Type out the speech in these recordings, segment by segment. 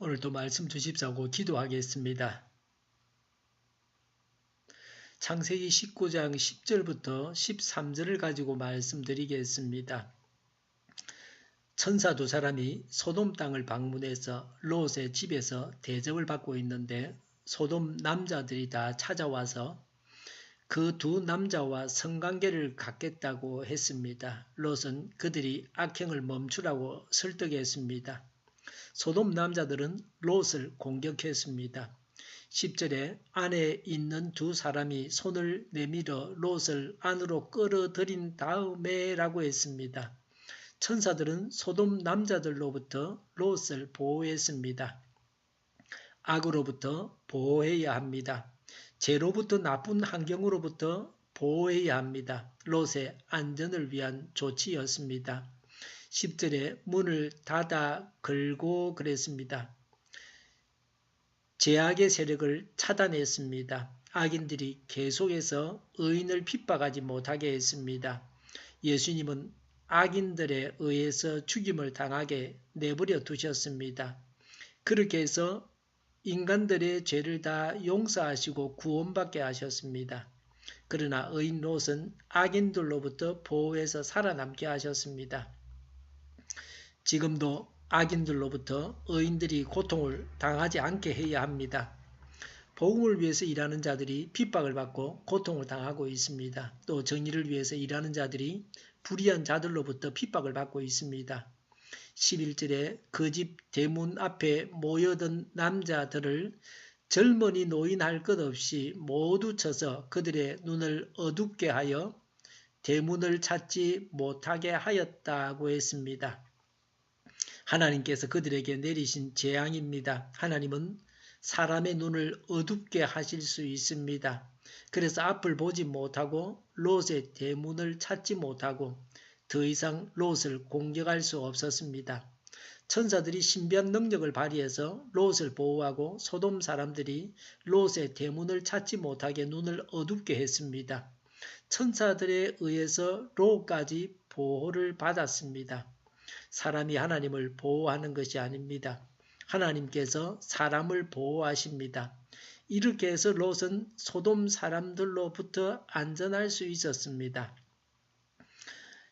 오늘도 말씀 주십사고 기도하겠습니다. 창세기 19장 10절부터 13절을 가지고 말씀드리겠습니다. 천사 두 사람이 소돔 땅을 방문해서 롯의 집에서 대접을 받고 있는데 소돔 남자들이 다 찾아와서 그 두 남자와 성관계를 갖겠다고 했습니다. 롯은 그들이 악행을 멈추라고 설득했습니다. 소돔 남자들은 롯을 공격했습니다. 10절에 안에 있는 두 사람이 손을 내밀어 롯을 안으로 끌어들인 다음에 라고 했습니다. 천사들은 소돔 남자들로부터 롯을 보호했습니다. 악으로부터 보호해야 합니다. 죄로부터 나쁜 환경으로부터 보호해야 합니다. 롯의 안전을 위한 조치였습니다. 10절에 문을 닫아 걸고 그랬습니다. 죄악의 세력을 차단했습니다. 악인들이 계속해서 의인을 핍박하지 못하게 했습니다. 예수님은 악인들에 의해서 죽임을 당하게 내버려 두셨습니다. 그렇게 해서 인간들의 죄를 다 용서하시고 구원받게 하셨습니다. 그러나 의인 롯은 악인들로부터 보호해서 살아남게 하셨습니다. 지금도 악인들로부터 의인들이 고통을 당하지 않게 해야 합니다. 복음을 위해서 일하는 자들이 핍박을 받고 고통을 당하고 있습니다. 또 정의를 위해서 일하는 자들이 불의한 자들로부터 핍박을 받고 있습니다. 11절에 그 집 대문 앞에 모여든 남자들을 젊은이 노인 할 것 없이 모두 쳐서 그들의 눈을 어둡게 하여 대문을 찾지 못하게 하였다고 했습니다. 하나님께서 그들에게 내리신 재앙입니다. 하나님은 사람의 눈을 어둡게 하실 수 있습니다. 그래서 앞을 보지 못하고 롯의 대문을 찾지 못하고 더 이상 롯을 공격할 수 없었습니다. 천사들이 신비한 능력을 발휘해서 롯을 보호하고 소돔 사람들이 롯의 대문을 찾지 못하게 눈을 어둡게 했습니다. 천사들에 의해서 롯까지 보호를 받았습니다. 사람이 하나님을 보호하는 것이 아닙니다. 하나님께서 사람을 보호하십니다. 이렇게 해서 롯은 소돔 사람들로부터 안전할 수 있었습니다.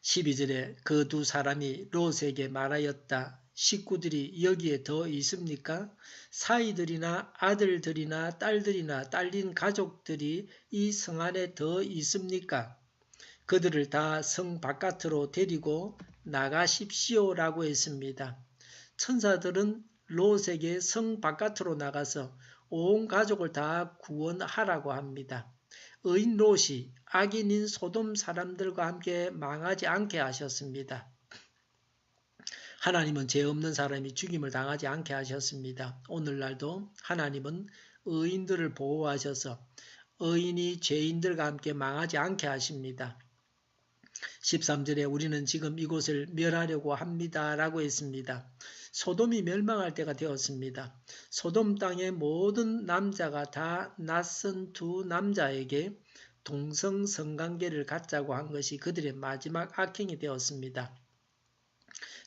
12절에 그 두 사람이 롯에게 말하였다. 식구들이 여기에 더 있습니까? 사이들이나 아들들이나 딸들이나 딸린 가족들이 이 성 안에 더 있습니까? 그들을 다 성 바깥으로 데리고 나가십시오라고 했습니다. 천사들은 롯에게 성 바깥으로 나가서 온 가족을 다 구원하라고 합니다. 의인 롯이 악인인 소돔 사람들과 함께 망하지 않게 하셨습니다. 하나님은 죄 없는 사람이 죽임을 당하지 않게 하셨습니다. 오늘날도 하나님은 의인들을 보호하셔서 의인이 죄인들과 함께 망하지 않게 하십니다. 13절에 우리는 지금 이곳을 멸하려고 합니다. 라고 했습니다. 소돔이 멸망할 때가 되었습니다. 소돔 땅의 모든 남자가 다 낯선 두 남자에게 동성 성관계를 갖자고 한 것이 그들의 마지막 악행이 되었습니다.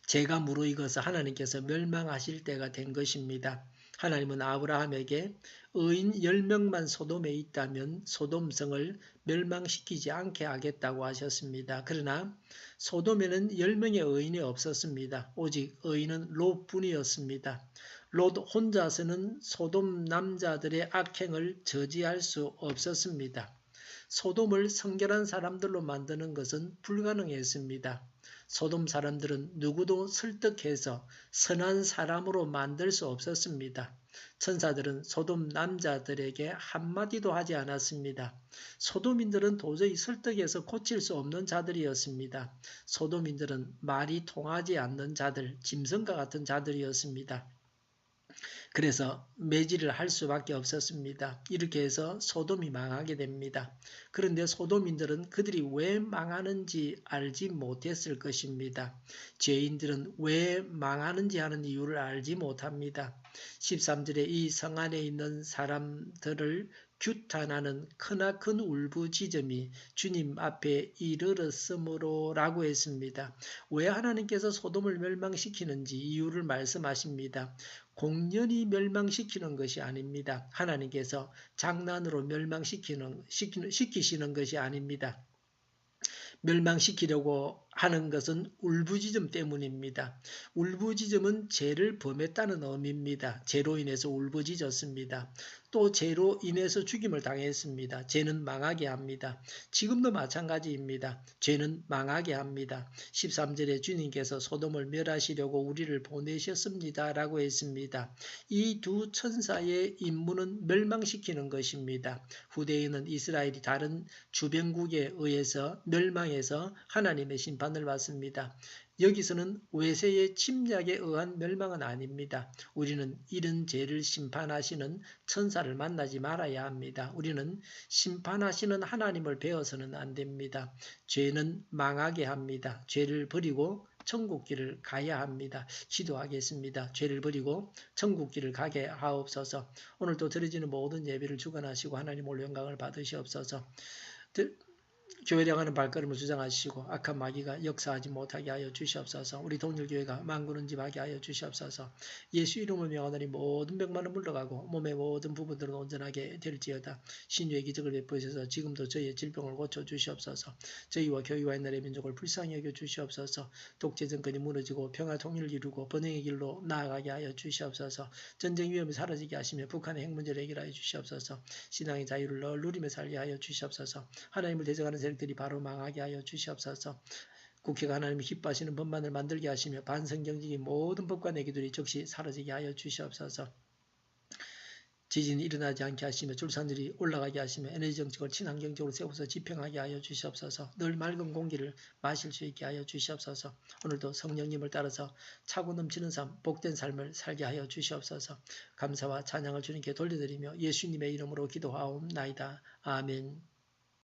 죄가 무르익어서 하나님께서 멸망하실 때가 된 것입니다. 하나님은 아브라함에게 의인 10명만 소돔에 있다면 소돔성을 멸망시키지 않게 하겠다고 하셨습니다. 그러나 소돔에는 10명의 의인이 없었습니다. 오직 의인은 롯뿐이었습니다. 롯 혼자서는 소돔 남자들의 악행을 저지할 수 없었습니다. 소돔을 성결한 사람들로 만드는 것은 불가능했습니다. 소돔 사람들은 누구도 설득해서 선한 사람으로 만들 수 없었습니다. 천사들은 소돔 남자들에게 한마디도 하지 않았습니다. 소돔인들은 도저히 설득해서 고칠 수 없는 자들이었습니다. 소돔인들은 말이 통하지 않는 자들, 짐승과 같은 자들이었습니다. 그래서 매질을 할 수밖에 없었습니다. 이렇게 해서 소돔이 망하게 됩니다. 그런데 소돔인들은 그들이 왜 망하는지 알지 못했을 것입니다. 죄인들은 왜 망하는지 하는 이유를 알지 못합니다. 13절에 이 성 안에 있는 사람들을 규탄하는 크나큰 울부짖음이 주님 앞에 이르렀으므로 라고 했습니다. 왜 하나님께서 소돔을 멸망시키는지 이유를 말씀하십니다. 공연히 멸망시키는 것이 아닙니다. 하나님께서 장난으로 시키시는 것이 아닙니다. 멸망시키려고 하는 것은 울부짖음 때문입니다. 울부짖음은 죄를 범했다는 의미입니다. 죄로 인해서 울부짖었습니다. 또 죄로 인해서 죽임을 당했습니다. 죄는 망하게 합니다. 지금도 마찬가지입니다. 죄는 망하게 합니다. 13절에 주님께서 소돔을 멸하시려고 우리를 보내셨습니다. 라고 했습니다. 이 두 천사의 임무는 멸망시키는 것입니다. 후대에는 이스라엘이 다른 주변국에 의해서 멸망해서 하나님의 심판을 받습니다. 여기서는 외세의 침략에 의한 멸망은 아닙니다. 우리는 이런 죄를 심판하시는 천사를 만나지 말아야 합니다. 우리는 심판하시는 하나님을 배워서는 안 됩니다. 죄는 망하게 합니다. 죄를 버리고 천국길을 가야 합니다. 기도하겠습니다. 죄를 버리고 천국길을 가게 하옵소서. 오늘도 드려지는 모든 예배를 주관하시고 하나님 올 영광을 받으시옵소서. 교회를 향하는 발걸음을 주장하시고 악한 마귀가 역사하지 못하게 하여 주시옵소서. 우리 동일교회가 만군은집하게 하여 주시옵소서. 예수 이름을 명하노니 모든 병만은 물러가고 몸의 모든 부분들은 온전하게 될지어다. 신유의 기적을 베푸셔서 지금도 저희의 질병을 고쳐 주시옵소서. 저희와 교회와 나라의 민족을 불쌍히 여겨 주시옵소서. 독재 정권이 무너지고 평화 통일을 이루고 번영의 길로 나아가게 하여 주시옵소서. 전쟁 위험이 사라지게 하시며 북한의 핵 문제를 해결하여 주시옵소서. 신앙의 자유를 늘 누리며 살게 하여 주시옵소서. 하나님을 대적하는 세력들이 바로 망하게 하여 주시옵소서. 국회가 하나님이 기뻐하시는 법만을 만들게 하시며 반성경적인 모든 법과 내기들이 즉시 사라지게 하여 주시옵소서. 지진이 일어나지 않게 하시며 출산율이 올라가게 하시며 에너지 정책을 친환경적으로 세워서 집행하게 하여 주시옵소서. 늘 맑은 공기를 마실 수 있게 하여 주시옵소서. 오늘도 성령님을 따라서 차고 넘치는 삶, 복된 삶을 살게 하여 주시옵소서. 감사와 찬양을 주님께 돌려드리며 예수님의 이름으로 기도하옵나이다. 아멘.